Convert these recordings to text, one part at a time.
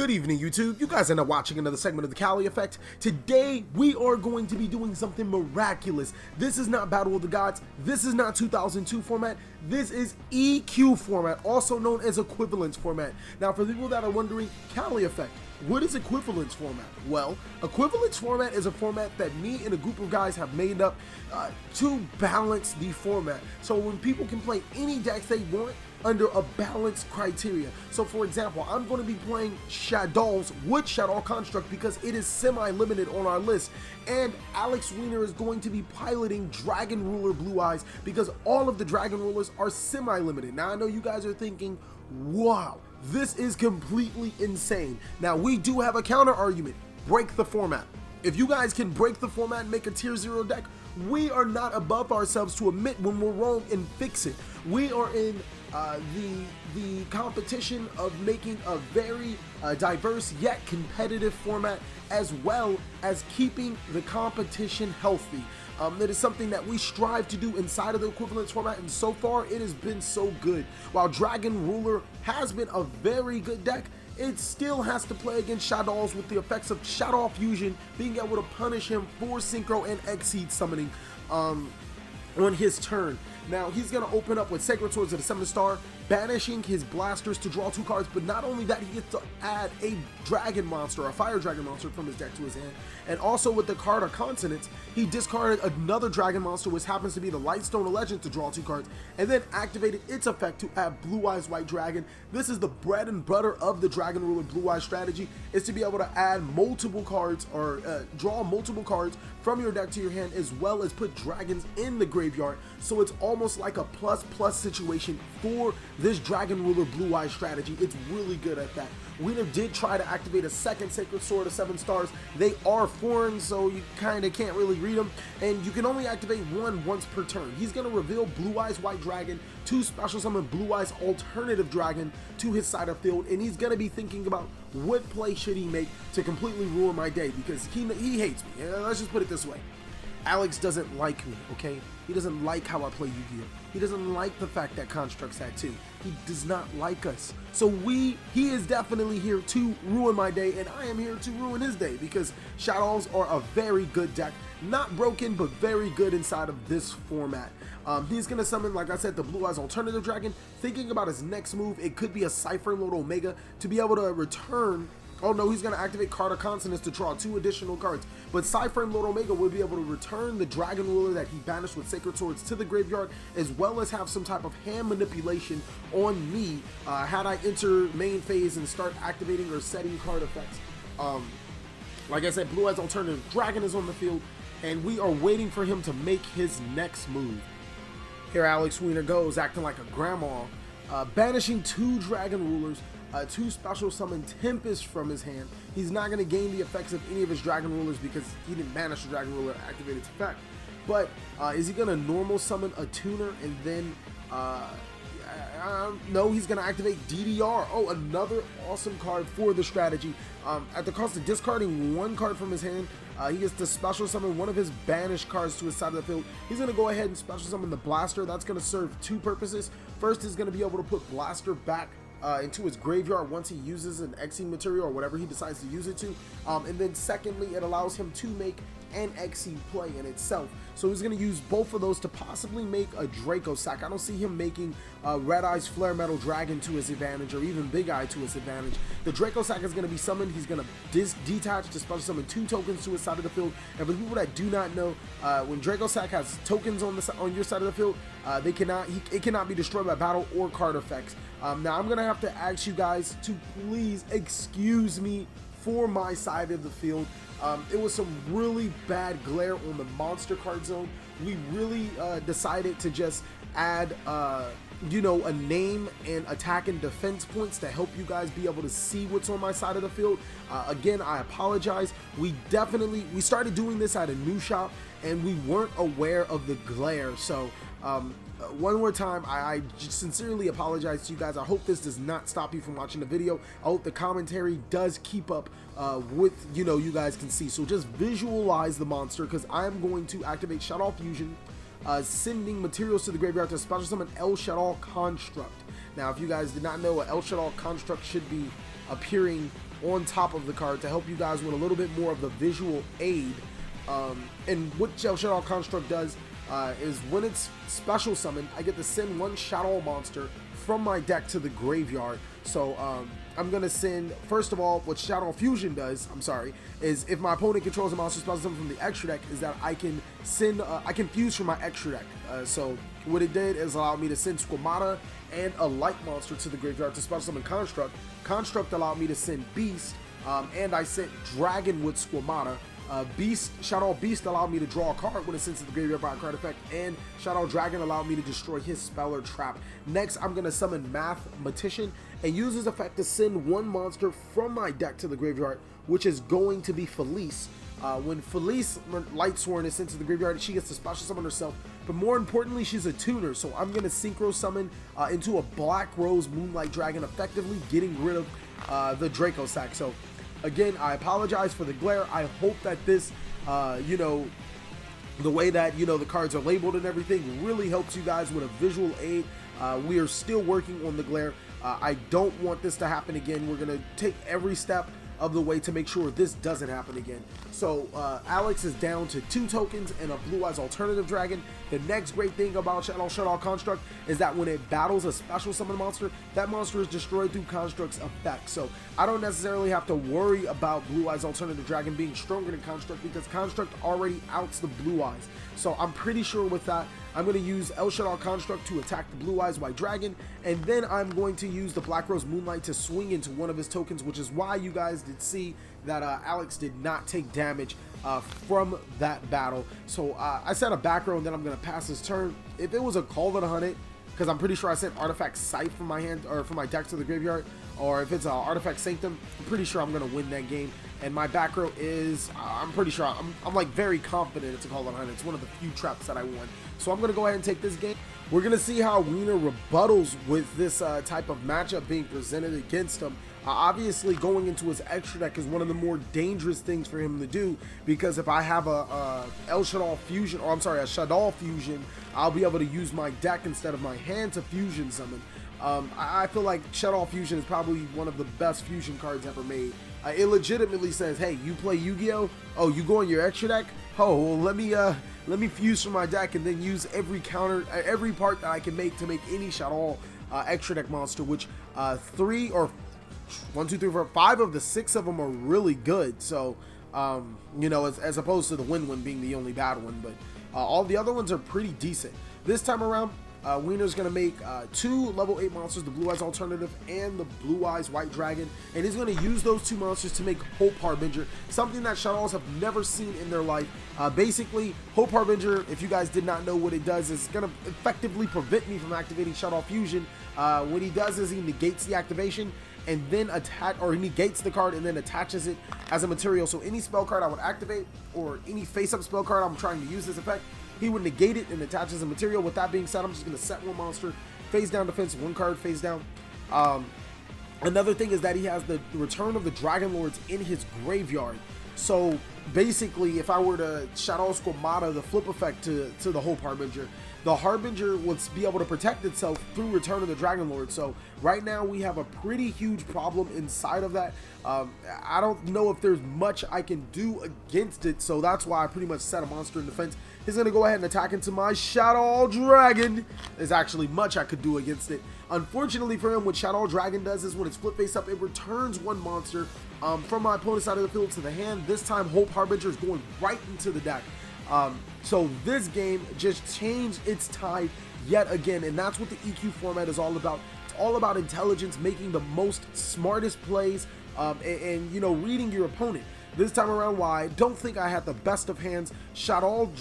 Good evening, YouTube. You guys are now watching another segment of the Cali Effect. Today, we are going to be doing something miraculous. This is not Battle of the Gods. This is not 2002 format. This is EQ format, also known as Equivalence format. Now, for the people that are wondering, Cali Effect, what is Equivalence format? Well, Equivalence format is a format that me and a group of guys have made up to balance the format. So when people can play any decks they want under a balanced criteria. So for example, I'm going to be playing Shaddolls with Shaddoll construct because it is semi-limited on our list. And Alex Wiener is going to be piloting Dragon Ruler Blue Eyes because all of the Dragon Rulers are semi-limited. Now I know you guys are thinking, wow, this is completely insane. Now we do have a counter argument. Break the format. If you guys can break the format and make a tier 0 deck, we are not above ourselves to admit when we're wrong and fix it. We are in the competition of making a very diverse yet competitive format, as well as keeping the competition healthy. That is something that we strive to do inside of the Equivalence format, and so far it has been so good. While Dragon Ruler has been a very good deck, it still has to play against Shaddolls with the effects of Shaddoll Fusion, being able to punish him for Synchro and Exceed summoning on his turn. Now he's going to open up with Sacred Swords of the 7-star, banishing his blasters to draw 2 cards, but not only that, he gets to add a dragon monster, a fire dragon monster from his deck to his hand. And also with the card of Consonants, he discarded another dragon monster, which happens to be the Lightstone of Legend, to draw 2 cards, and then activated its effect to add Blue Eyes White Dragon. This is the bread and butter of the Dragon Ruler Blue Eyes strategy, is to be able to add multiple cards, or draw multiple cards from your deck to your hand, as well as put dragons in the graveyard. So it's almost like a plus situation for this Dragon Ruler Blue Eyes strategy. It's really good at that. Wiener did try to activate a second Sacred Sword of 7 stars. They are foreign, so you kind of can't really read them, and you can only activate one once per turn. He's going to reveal Blue Eyes White Dragon to special summon Blue Eyes Alternative Dragon to his side of field, and he's going to be thinking about what play should he make to completely ruin my day, because he hates me. Let's just put it this way. Alex doesn't like me, okay? He doesn't like how I play Yu-Gi-Oh! He doesn't like the fact that Construct's had 2. He does not like us. So he is definitely here to ruin my day, and I am here to ruin his day, because Shaddolls are a very good deck. Not broken, but very good inside of this format. He's going to summon, like I said, the Blue Eyes Alternative Dragon. Thinking about his next move, it could be a Cypher Lord Omega to be able to return. Oh no, he's going to activate Card of Consonants to draw 2 additional cards. But Cypher and Lord Omega will be able to return the Dragon Ruler that he banished with Sacred Swords to the graveyard, as well as have some type of hand manipulation on me had I enter main phase and start activating or setting card effects. Like I said, Blue Eyes Alternative Dragon is on the field, and we are waiting for him to make his next move. Here Alex Wiener goes, acting like a grandma, banishing 2 Dragon Rulers, 2 special summon Tempest from his hand. He's not going to gain the effects of any of his Dragon Rulers because he didn't banish the Dragon Ruler and activate its effect. But is he going to normal summon a Tuner and then no, he's going to activate DDR. Oh, another awesome card for the strategy. At the cost of discarding 1 card from his hand, he gets to special summon one of his banished cards to his side of the field. He's going to go ahead and special summon the Blaster. That's going to serve 2 purposes. First is going to be able to put Blaster back into his graveyard once he uses an Exceed material or whatever he decides to use it to. And then secondly, it allows him to make an Exceed play in itself. So he's going to use both of those to possibly make a Draco Sack. I don't see him making Red Eye's Flare Metal Dragon to his advantage, or even Big Eye to his advantage. The Draco Sack is going to be summoned. He's going to detach to special summon 2 tokens to his side of the field. And for the people that do not know, when Draco Sack has tokens on your side of the field, it cannot be destroyed by battle or card effects. Now I'm going to have to ask you guys to please excuse me for my side of the field. It was some really bad glare on the monster card zone. We really decided to just add you know, a name and attack and defense points to help you guys be able to see what's on my side of the field. Again, I apologize. We started doing this at a new shop and we weren't aware of the glare. So one more time, I just sincerely apologize to you guys. I hope this does not stop you from watching the video. I hope the commentary does keep up with, you know, you guys can see. So just visualize the monster, because I'm going to activate Shaddoll Fusion, sending materials to the graveyard to special summon El Shaddoll Construct. Now, if you guys did not know, El Shaddoll Construct should be appearing on top of the card to help you guys with a little bit more of the visual aid. And what Shaddoll Construct does is when it's special summoned, I get to send one Shaddoll monster from my deck to the graveyard. So I'm gonna send, first of all, what Shaddoll Fusion does, is if my opponent controls a monster special summon from the extra deck, is that I can send, I can fuse from my extra deck. So what it did is allow me to send Squamata and a light monster to the graveyard to special summon Construct. Construct allowed me to send Beast, and I sent Dragon with Squamata. Shaddoll Beast allowed me to draw a card when it sends to the graveyard by a card effect, and Shaddoll Dragon allowed me to destroy his spell or trap. Next, I'm going to summon Mathematician and use his effect to send one monster from my deck to the graveyard, which is going to be Felice. When Felice Lightsworn is sent to the graveyard, she gets to special summon herself, but more importantly, she's a tuner, so I'm going to Synchro Summon into a Black Rose Moonlight Dragon, effectively getting rid of the Draco Sack. So again, I apologize for the glare. I hope that this, you know, the way that, you know, the cards are labeled and everything really helps you guys with a visual aid. We are still working on the glare. I don't want this to happen again. We're going to take every step of the way to make sure this doesn't happen again. So Alex is down to 2 tokens and a Blue Eyes Alternative Dragon. The next great thing about Shaddoll Construct is that when it battles a special summon monster, that monster is destroyed through Construct's effect. So I don't necessarily have to worry about Blue Eyes Alternative Dragon being stronger than Construct because Construct already outs the Blue Eyes. So I'm pretty sure with that, I'm going to use Shaddoll Construct to attack the Blue Eyes White Dragon, and then I'm going to use the Black Rose Moonlight to swing into one of his tokens, which is why you guys did see that Alex did not take damage from that battle. So I set a back row, and then I'm going to pass his turn. If it was a Call of the Hunted, because I'm pretty sure I sent Artifact Scythe from my hand or from my deck to the graveyard, or if it's Artifact Sanctum, I'm pretty sure I'm going to win that game. And my back row is, I'm pretty sure, I'm like very confident it's a Call of the Hunted. It's one of the few traps that I won. So I'm going to go ahead and take this game. We're going to see how Wiener rebuttals with this type of matchup being presented against him. Obviously, going into his extra deck is one of the more dangerous things for him to do, because if I have a Shaddoll Fusion, or I'm sorry, a Shaddoll Fusion, I'll be able to use my deck instead of my hand to fusion summon. I feel like Shaddoll Fusion is probably one of the best fusion cards ever made. It legitimately says, hey, you play Yu-Gi-Oh? Oh, you go on your extra deck? Oh, well, let me fuse from my deck and then use every part that I can make to make any Shaddoll extra deck monster, which 5 of the 6 of them are really good. So, you know, as opposed to the Win being the only bad one, but all the other ones are pretty decent. This time around, Wiener's going to make 2 level 8 monsters, the Blue Eyes Alternative and the Blue Eyes White Dragon, and he's going to use those 2 monsters to make Hope Harbinger, something that Shaddolls have never seen in their life. Basically, Hope Harbinger, if you guys did not know what it does, is going to effectively prevent me from activating Shaddoll Fusion. What he does is he negates the activation and then he negates the card and then attaches it as a material. So any spell card I would activate, or any face-up spell card I'm trying to use this effect, he would negate it and attach as a material. With that being said, I'm just going to set one monster, face down defense, 1 card face down. Another thing is that he has the Return of the Dragon Lords in his graveyard. So basically, if I were to Shaddoll Squamata the flip effect to the Hope Harbinger, the Harbinger would be able to protect itself through Return of the Dragon Lord. So right now we have a pretty huge problem inside of that. I don't know if there's much I can do against it, so that's why I pretty much set a monster in defense. He's going to go ahead and attack into my Shaddoll Dragon. There's actually much I could do against it. Unfortunately for him, what Shaddoll Dragon does is when it's flip face up, it returns 1 monster from my opponent's side of the field to the hand. This time, Hope Harbinger is going right into the deck. So this game just changed its tide yet again, and that's what the EQ format is all about. It's all about intelligence, making the most smartest plays, and you know, reading your opponent. This time around, while I don't think I had the best of hands, Shaddoll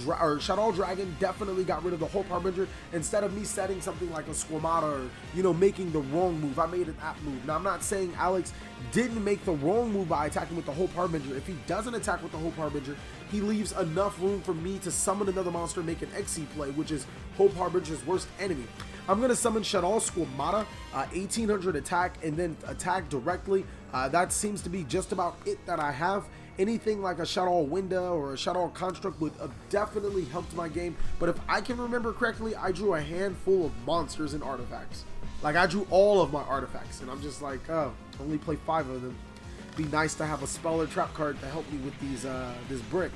Dragon definitely got rid of the Hope Harbinger. Instead of me setting something like a Squamata or, you know, making the wrong move, I made an apt move. Now, I'm not saying Alex didn't make the wrong move by attacking with the Hope Harbinger. If he doesn't attack with the Hope Harbinger, he leaves enough room for me to summon another monster and make an XC play, which is Hope Harbinger's worst enemy. I'm going to summon Shaddoll Squamata, 1800 attack, and then attack directly. That seems to be just about it that I have. Anything like a Shaddoll Winda or a Shaddoll Construct would have definitely helped my game. But if I can remember correctly, I drew a handful of monsters and artifacts. Like, I drew all of my artifacts, and I'm just like, oh, only play 5 of them. be nice to have a Speller Trap card to help me with these this brick.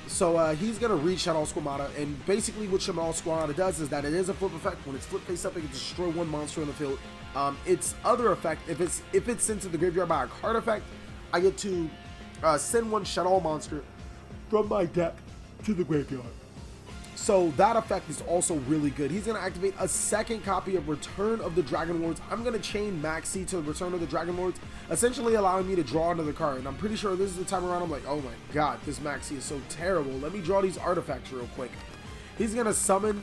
So he's going to read Shaddoll Squamata, and basically what Shaddoll Squamata does is that it is a flip effect. When it's flip face up, it can destroy one monster in the field. Its other effect, if it's sent to the graveyard by a card effect, I get to send one Shaddoll monster from my deck to the graveyard. So that effect is also really good. He's going to activate a second copy of Return of the Dragon Lords. I'm going to chain Maxi to Return of the Dragon Lords, essentially allowing me to draw another card. And I'm pretty sure this is the time around I'm like, oh my god, this Maxi is so terrible. Let me draw these artifacts real quick. He's going to summon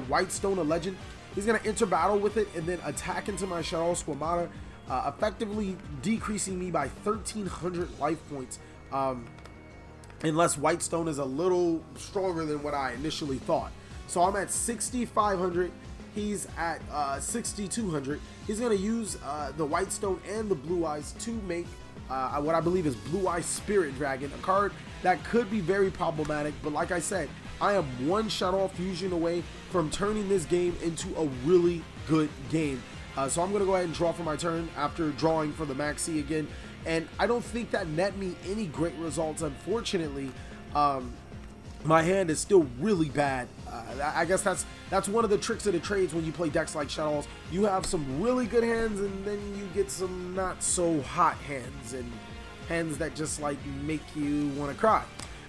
Whitestone, a legend. He's going to enter battle with it and then attack into my Shaddoll Squamata, effectively decreasing me by 1,300 life points. Unless Whitestone is a little stronger than what I initially thought. So I'm at 6,500. He's at 6,200. He's going to use the Whitestone and the Blue Eyes to make what I believe is Blue Eye Spirit Dragon, a card that could be very problematic. But like I said, I am one Shaddoll fusion away from turning this game into a really good game. So I'm going to go ahead and draw for my turn after drawing for the Maxi again. And I don't think that net me any great results. Unfortunately, my hand is still really bad. I guess that's one of the tricks of the trades when you play decks like Shaddolls. You have some really good hands, and then you get some not so hot hands, and hands that just like make you want to cry.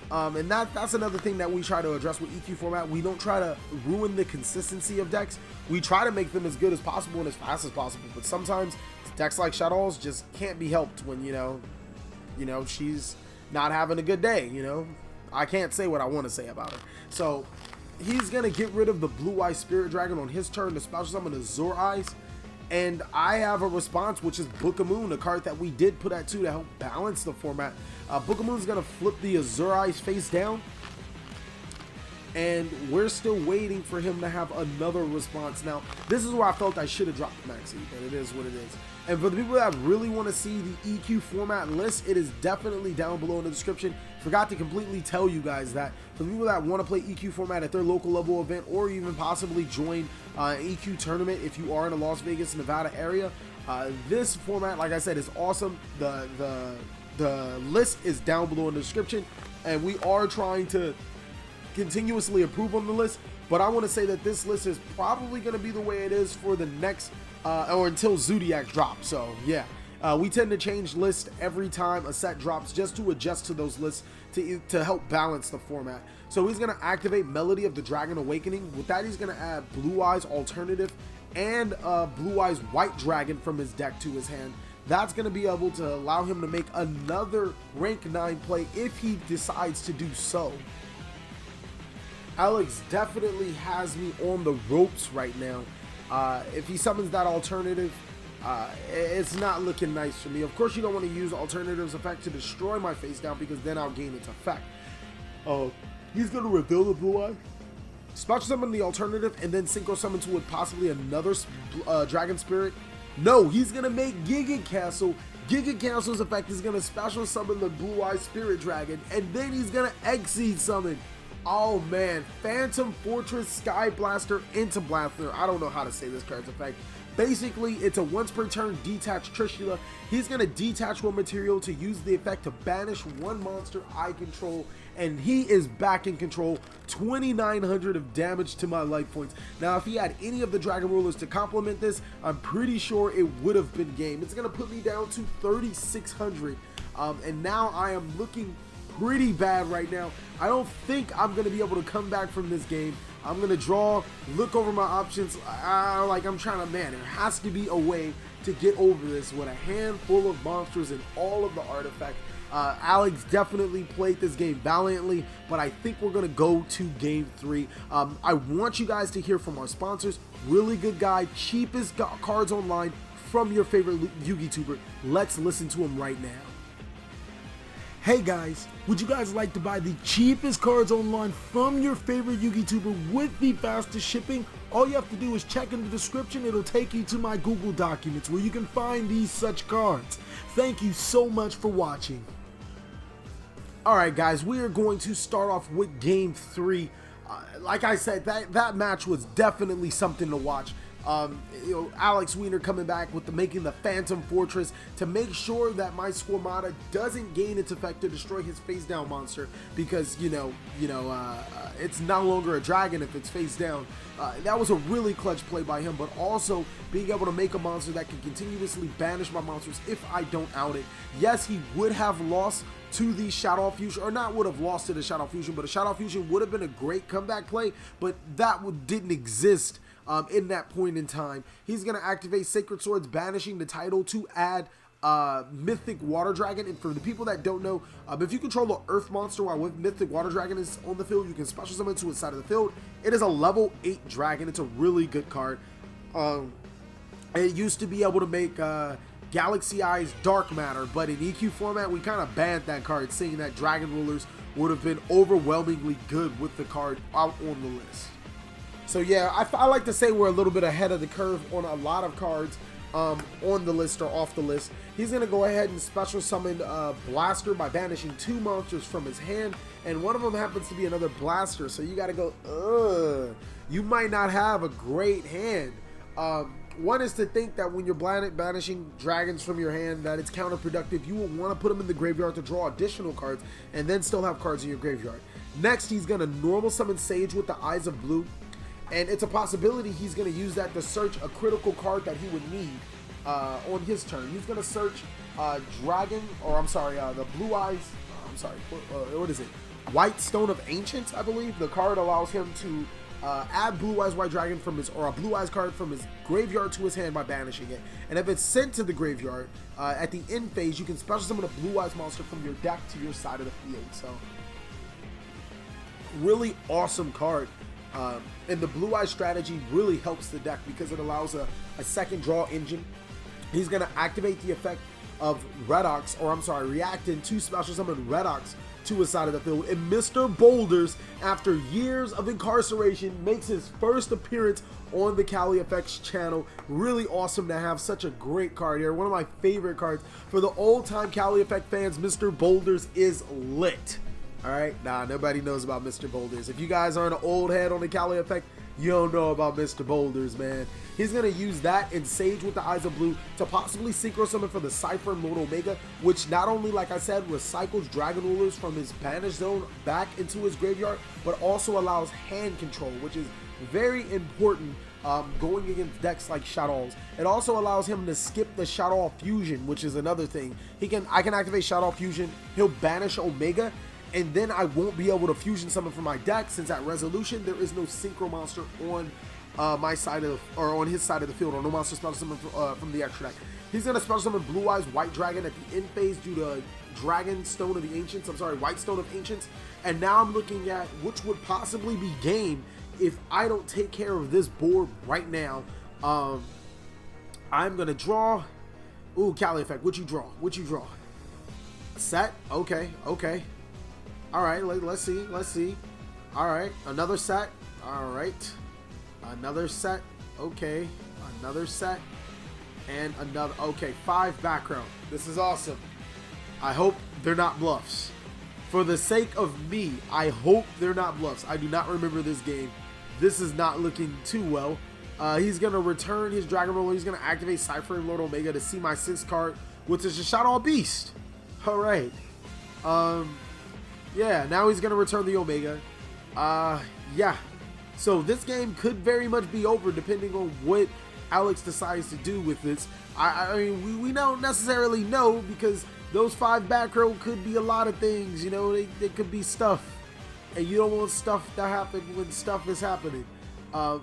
And that's another thing that we try to address with EQ format. We don't try to ruin the consistency of decks. We try to make them as good as possible and as fast as possible. But sometimes decks like Shaddolls just can't be helped when, you know, she's not having a good day, you know. I can't say what I want to say about her. So he's going to get rid of the Blue Eye Spirit Dragon on his turn to special summon Azure Eyes. And I have a response, which is Book of Moon, a card that we did put at 2 to help balance the format. Book of Moon is going to flip the Azure Eyes face down. And we're still waiting for him to have another response. Now, this is where I felt I should have dropped Maxi, but it is what it is. And for the people that really want to see the EQ format list, it is definitely down below in the description. Forgot to completely tell you guys that for the people that want to play EQ format at their local level event, or even possibly join an EQ tournament if you are in the Las Vegas, Nevada area, this format, like I said, is awesome. The list is down below in the description, and we are trying to continuously improve on the list, but I want to say that this list is probably going to be the way it is for the next or until Zodiac drops. So yeah, we tend to change lists every time a set drops just to adjust to those lists to help balance the format. So he's going to activate Melody of the Dragon Awakening. With that, he's going to add Blue Eyes Alternative and Blue Eyes White Dragon from his deck to his hand. That's going to be able to allow him to make another rank 9 play if he decides to do so. Alex definitely has me on the ropes right now. If he summons that alternative, it's not looking nice for me. Of course, you don't want to use alternative's effect to destroy my face down, because then I'll gain its effect. He's going to reveal the Blue Eye, special summon the alternative, and then synchro summon to it possibly another Dragon Spirit. No, he's going to make Giga Castle. Giga Castle's effect is going to special summon the Blue Eye Spirit Dragon, and then he's going to Exceed summon. Oh man, Phantom Fortress Sky Blaster into Blaster. I don't know how to say this card's effect. Basically, it's a once per turn detached Trishula. He's going to detach one material to use the effect to banish one monster I control, and he is back in control. 2,900 of damage to my life points. Now, if he had any of the Dragon Rulers to complement this, I'm pretty sure it would have been game. It's going to put me down to 3,600, and now I am looking pretty bad right now. I don't think I'm going to be able to come back from this game. I'm going to draw, look over my options. I'm trying to, man, there has to be a way to get over this with a handful of monsters and all of the artifacts. Alex definitely played this game valiantly, but I think we're going to go to game 3. I want you guys to hear from our sponsors. Really good guy, cheapest cards online from your favorite Yu-Gi tuber. Let's listen to him right now. Hey guys, would you guys like to buy the cheapest cards online from your favorite Yu-Gi tuber with the fastest shipping? All you have to do is check in the description. It'll take you to my Google documents where you can find these such cards. Thank you so much for watching. Alright guys, we are going to start off with game 3. Like I said, that match was definitely something to watch. Alex Wiener coming back with making the Phantom Fortress to make sure that my Squamata doesn't gain its effect to destroy his face down monster, because it's no longer a dragon if it's face down. That was a really clutch play by him, but also being able to make a monster that can continuously banish my monsters if I don't out it. Yes, he would have lost to the Shaddoll Fusion, or not would have lost to the Shaddoll Fusion, but a Shaddoll Fusion would have been a great comeback play, but that didn't exist in that point in time. He's going to activate Sacred Swords, banishing the title to add Mythic Water Dragon. And for the people that don't know, if you control the Earth monster while with Mythic Water Dragon is on the field, you can special summon to its side of the field. It is a level 8 dragon. It's a really good card. It used to be able to make Galaxy Eyes Dark Matter, but in EQ format, we kind of banned that card, saying that Dragon Rulers would have been overwhelmingly good with the card out on the list. So yeah, I like to say we're a little bit ahead of the curve on a lot of cards on the list or off the list. He's going to go ahead and special summon Blaster by banishing 2 monsters from his hand, and one of them happens to be another Blaster, so you got to go, ugh, you might not have a great hand. One is to think that when you're banishing dragons from your hand, that it's counterproductive. You will want to put them in the graveyard to draw additional cards and then still have cards in your graveyard. Next, he's going to normal summon Sage with the Eyes of Blue, and it's a possibility he's going to use that to search a critical card that he would need on his turn. He's going to search the Blue Eyes, what is it? White Stone of Ancients, I believe. The card allows him to add Blue Eyes White Dragon from his, or a Blue Eyes card from his graveyard to his hand by banishing it. And if it's sent to the graveyard, at the end phase, you can special summon a Blue Eyes monster from your deck to your side of the field. So, really awesome card. And the Blue Eyes strategy really helps the deck because it allows a second draw engine. He's going to activate the effect of react into special summon Redox to his side of the field, and Mr. Boulders, after years of incarceration, makes his first appearance on the Cali Effects channel. Really awesome to have such a great card here. One of my favorite cards. For the old-time Cali Effect fans, Mr. Boulders is lit. Alright, nobody knows about Mr. Boulders. If you guys aren't an old head on the Cali Effect, you don't know about Mr. Boulders, man. He's going to use that and Sage with the Eyes of Blue to possibly Synchro Summon for the Cypher and Lord Omega, which not only, like I said, recycles Dragon Rulers from his Banish Zone back into his graveyard, but also allows hand control, which is very important going against decks like Shaddoll's. It also allows him to skip the Shaddoll Fusion, which is another thing. I can activate Shaddoll Fusion, he'll banish Omega, and then I won't be able to fusion summon from my deck, since at resolution there is no synchro monster on my side of on his side of the field, or no monster special summon from the extra deck. He's gonna special summon Blue Eyes White Dragon at the end phase due to Dragon Stone of the Ancients. White Stone of Ancients. And now I'm looking at which would possibly be game if I don't take care of this board right now. I'm gonna draw. Ooh, Cali Effect. What you draw? Set. Okay. All right, let's see. All right, another set. All right, another set. Okay, another set, and another. Okay, 5 background. This is awesome. I hope they're not bluffs. For the sake of me, I hope they're not bluffs. I do not remember this game. This is not looking too well. He's gonna return his Dragon Roller. He's gonna activate Cypher and Lord Omega to see my 6th card, which is a Shaddoll Beast. All right. Yeah, now he's going to return the Omega. Yeah. So this game could very much be over depending on what Alex decides to do with this. I mean, we don't necessarily know, because those 5 back row could be a lot of things. You know, they could be stuff. And you don't want stuff to happen when stuff is happening.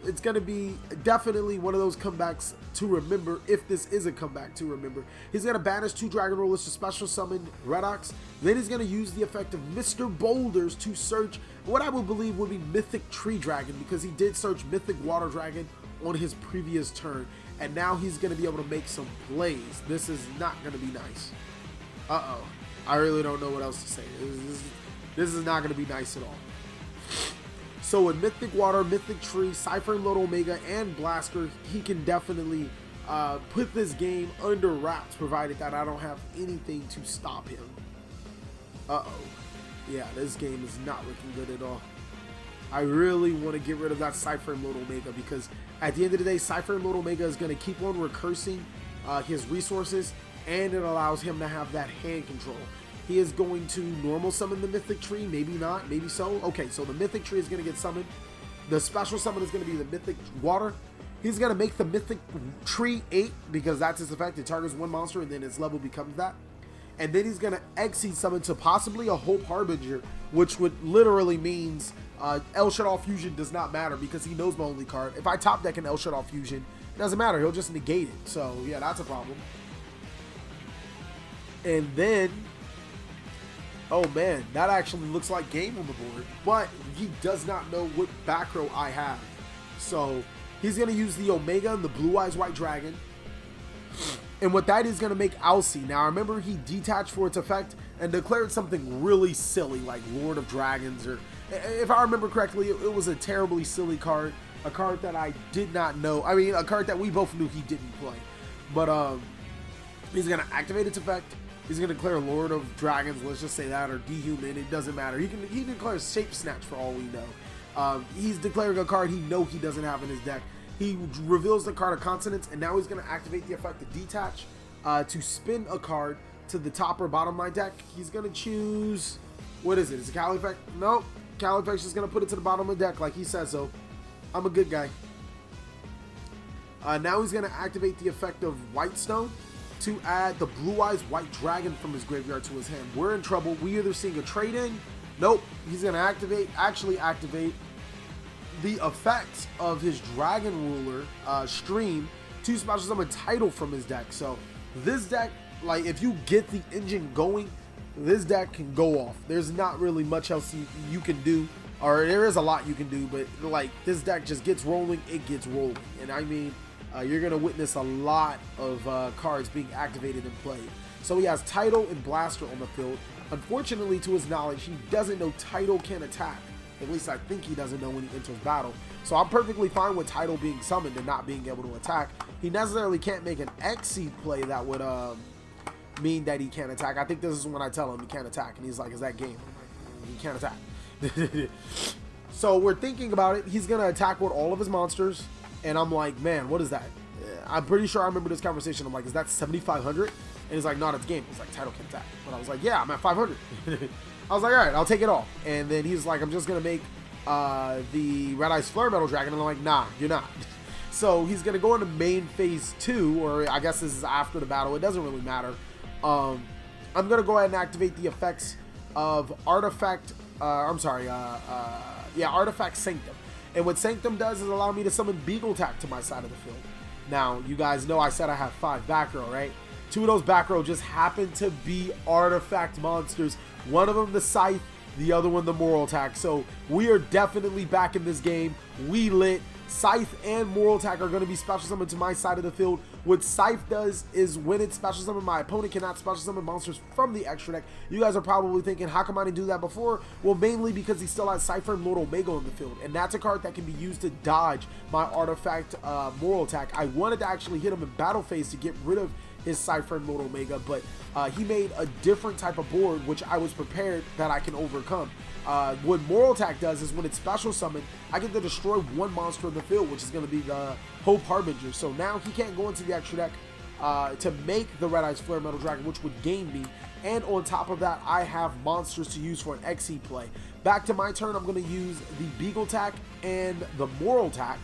It's going to be definitely one of those comebacks to remember, if this is a comeback to remember. He's going to banish 2 Dragon Rollers to special summon Redox. Then he's going to use the effect of Mr. Boulders to search what I would believe would be Mythic Tree Dragon, because he did search Mythic Water Dragon on his previous turn. And now he's going to be able to make some plays. This is not going to be nice. Uh-oh. I really don't know what else to say. This is not going to be nice at all. So with Mythic Water, Mythic Tree, Cypher and Lord Omega, and Blaster, he can definitely put this game under wraps, provided that I don't have anything to stop him. Uh-oh. Yeah, this game is not looking good at all. I really want to get rid of that Cypher Mode Omega, because at the end of the day, Cypher Mode Omega is going to keep on recursing his resources, and it allows him to have that hand control. He is going to normal summon the Mythic Tree, maybe not, maybe so. Okay, so the Mythic Tree is going to get summoned. The special summon is going to be the Mythic Water. He's going to make the Mythic Tree 8, because that's his effect. It targets one monster, and then its level becomes that. And then he's going to Exceed summon to possibly a Hope Harbinger, which would literally means El Shaddoll Fusion does not matter, because he knows my only card. If I top deck an El Shaddoll Fusion, it doesn't matter. He'll just negate it. So, yeah, that's a problem. And then, oh man, that actually looks like game on the board, but he does not know what back row I have. So he's going to use the Omega and the Blue Eyes White Dragon. And what that is going to make Alcee. Now, I remember he detached for its effect and declared something really silly like Lord of Dragons, or if I remember correctly, it was a terribly silly card. A card that I did not know. I mean, a card that we both knew he didn't play. But he's going to activate its effect. He's going to declare Lord of Dragons, let's just say that, or Dehuman, it doesn't matter. He declares Shape Snatch for all we know. He's declaring a card he doesn't have in his deck. He reveals the card of Consonance, and now he's going to activate the effect to Detach to spin a card to the top or bottom of my deck. He's going to choose, what is it? Is it Cali Effect? Nope. Cali Effect's just going to put it to the bottom of the deck like he says so. I'm a good guy. Now he's going to activate the effect of Whitestone to add the Blue Eyes White Dragon from his graveyard to his hand. We're in trouble. We either seeing a trade-in. Nope. He's going to actually activate the effects of his Dragon Ruler stream to special summon Tidal from his deck. So this deck, like, if you get the engine going, this deck can go off. There's not really much else you can do, or there is a lot you can do, but like, this deck just gets rolling, it gets rolling. And I mean, you're going to witness a lot of cards being activated and played. So he has Tidal and Blaster on the field. Unfortunately, to his knowledge, he doesn't know Tidal can attack. At least I think he doesn't know when he enters battle. So I'm perfectly fine with Tidal being summoned and not being able to attack. He necessarily can't make an Exceed play that would mean that he can't attack. I think this is when I tell him he can't attack. And he's like, is that game? I'm like, he can't attack. So we're thinking about it. He's going to attack with all of his monsters. And I'm like, man, what is that? I'm pretty sure I remember this conversation. I'm like, is that 7,500? And he's like, not, it's game. He's like, Tidal can attack. But I was like, yeah, I'm at 500. I was like, all right, I'll take it all. And then he's like, I'm just going to make the Red Eyes Flare Metal Dragon. And I'm like, nah, you're not. So he's going to go into main phase 2, or I guess this is after the battle. It doesn't really matter. I'm going to go ahead and activate the effects of Artifact, Artifact Sanctum. And what Sanctum does is allow me to summon Beagle Tack to my side of the field. Now, you guys know I said I have 5 back row, right? 2 of those back row just happen to be artifact monsters. One of them the Scythe, the other one the Moral Attack. So we are definitely back in this game. We lit. Scythe and Moral Attack are going to be special summoned to my side of the field. What Scythe does is when it's special summoned, my opponent cannot special summon monsters from the extra deck. You guys are probably thinking, how come I didn't do that before? Well, mainly because he still has Cypher and Lord Omega on the field, and that's a card that can be used to dodge my artifact Moral Attack. I wanted to actually hit him in battle phase to get rid of his Cypher and Lord Omega, but he made a different type of board, which I was prepared that I can overcome. What Moral Attack does is when it's special summoned, I get to destroy one monster in the field, which is going to be the Hope Harbinger. So now he can't go into the extra deck to make the Red Eyes Flare Metal Dragon, which would gain me. And on top of that, I have monsters to use for an XE play. Back to my turn, I'm going to use the Beagle Attack and the Moral Attack,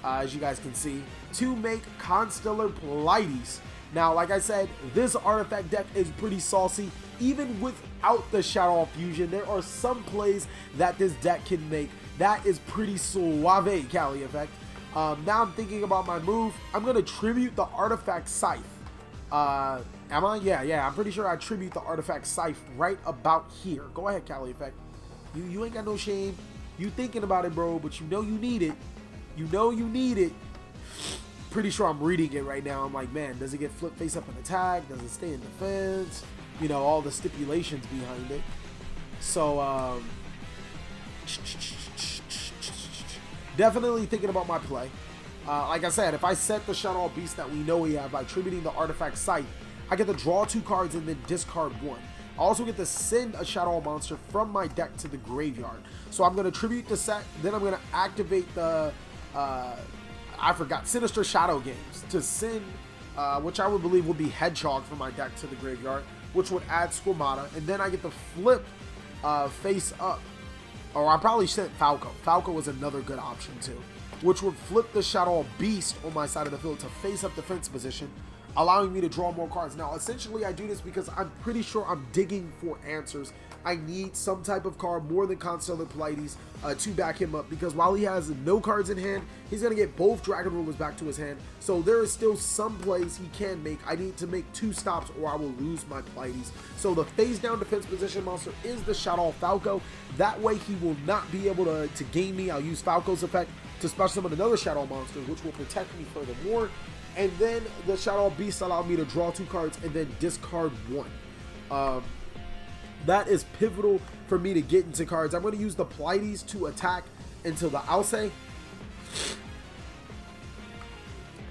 as you guys can see, to make Constellar Pleiades. Now, like I said, this artifact deck is pretty saucy. Even without the Shaddoll Fusion, there are some plays that this deck can make. That is pretty suave, Cali Effect. Now I'm thinking about my move. I'm going to tribute the Artifact Scythe. Am I? Yeah, I'm pretty sure I tribute the Artifact Scythe right about here. Go ahead, Cali Effect. You ain't got no shame. You thinking about it, bro, but you know you need it. You know you need it. Pretty sure I'm reading it right now. I'm like, man, does it get flip face up in attack? Does it stay in defense? You know, all the stipulations behind it. So, definitely thinking about my play. Like I said, if I set the Shaddoll Beast that we know we have by tributing the Artifact Scythe, I get to draw 2 cards and then discard 1. I also get to send a Shaddoll monster from my deck to the graveyard. So I'm going to tribute the set, then I'm going to activate the, I forgot, Sinister Shadow Games to send, which I would believe would be Hedgehog from my deck to the graveyard, which would add Squamata, and then I get to flip face up. Or I probably sent Falco. Falco was another good option too, which would flip the Shaddoll Beast on my side of the field to face up defense position, allowing me to draw more cards. Now, essentially, I do this because I'm pretty sure I'm digging for answers. I need some type of card more than Constellar Pleiades to back him up, because while he has no cards in hand, he's going to get both Dragon Rulers back to his hand. So there is still some plays he can make. I need to make 2 stops or I will lose my Pleiades. So the phase down defense position monster is the Shaddoll Falco. That way he will not be able to gain me. I'll use Falco's effect to special summon another Shaddoll monster, which will protect me furthermore. And then the Shaddoll Beast allowed me to draw 2 cards and then discard 1. That is pivotal for me to get into cards. I'm going to use the Pleiades to attack into the Alcei.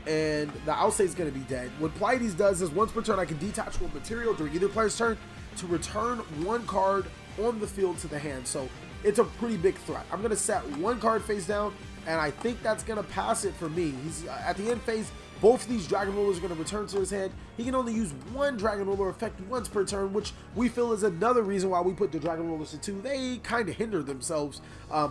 And the Alcei is going to be dead. What Pleiades does is once per turn, I can detach one material during either player's turn to return 1 card on the field to the hand. So it's a pretty big threat. I'm going to set 1 card face down, and I think that's going to pass it for me. He's at the end phase. Both of these Dragon Rulers are going to return to his hand. He can only use 1 Dragon Ruler effect once per turn, which we feel is another reason why we put the Dragon Rulers to 2. They kind of hinder themselves.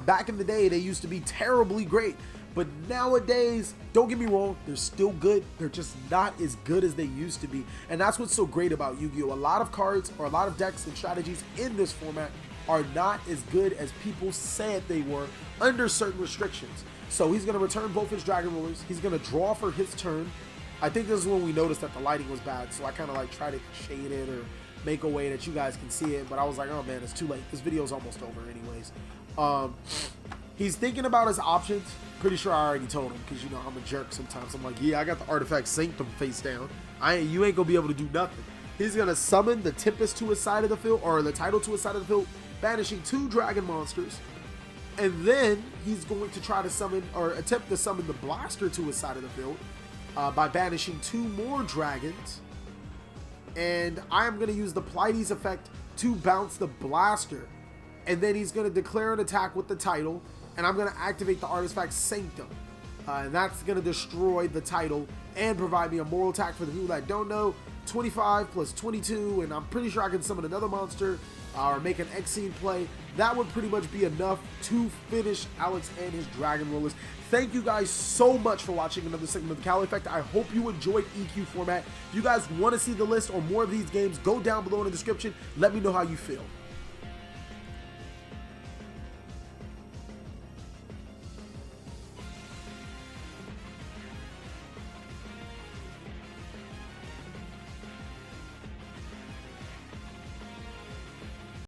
Back in the day, they used to be terribly great. But nowadays, don't get me wrong, they're still good. They're just not as good as they used to be. And that's what's so great about Yu-Gi-Oh! A lot of cards, or a lot of decks and strategies in this format are not as good as people said they were under certain restrictions. So he's going to return both his Dragon Rulers. He's going to draw for his turn. I think this is when we noticed that the lighting was bad, so I kind of like try to shade it or make a way that you guys can see it, but I was like, oh man, it's too late. This video is almost over anyways. He's thinking about his options. Pretty sure I already told him, because you know I'm a jerk sometimes. I'm like, yeah, I got the Artifact Sanctum face down. You ain't going to be able to do nothing. He's going to summon the Tempest to his side of the field, or the Tidal to his side of the field, banishing 2 Dragon monsters. And then he's going to try to summon, or attempt to summon the Blaster to his side of the field by banishing 2 more dragons. And I am going to use the Pleiades effect to bounce the Blaster. And then he's going to declare an attack with the Tidal, and I'm going to activate the Artifact Sanctum. And that's going to destroy the Tidal and provide me a moral attack. For the people that don't know, 25 plus 22, and I'm pretty sure I can summon another monster or make an Exene play. That would pretty much be enough to finish Alex and his Dragon Rulers. Thank you guys so much for watching another segment of the Cali Effect. I hope you enjoyed EQ format. If you guys want to see the list or more of these games, go down below in the description. Let me know how you feel.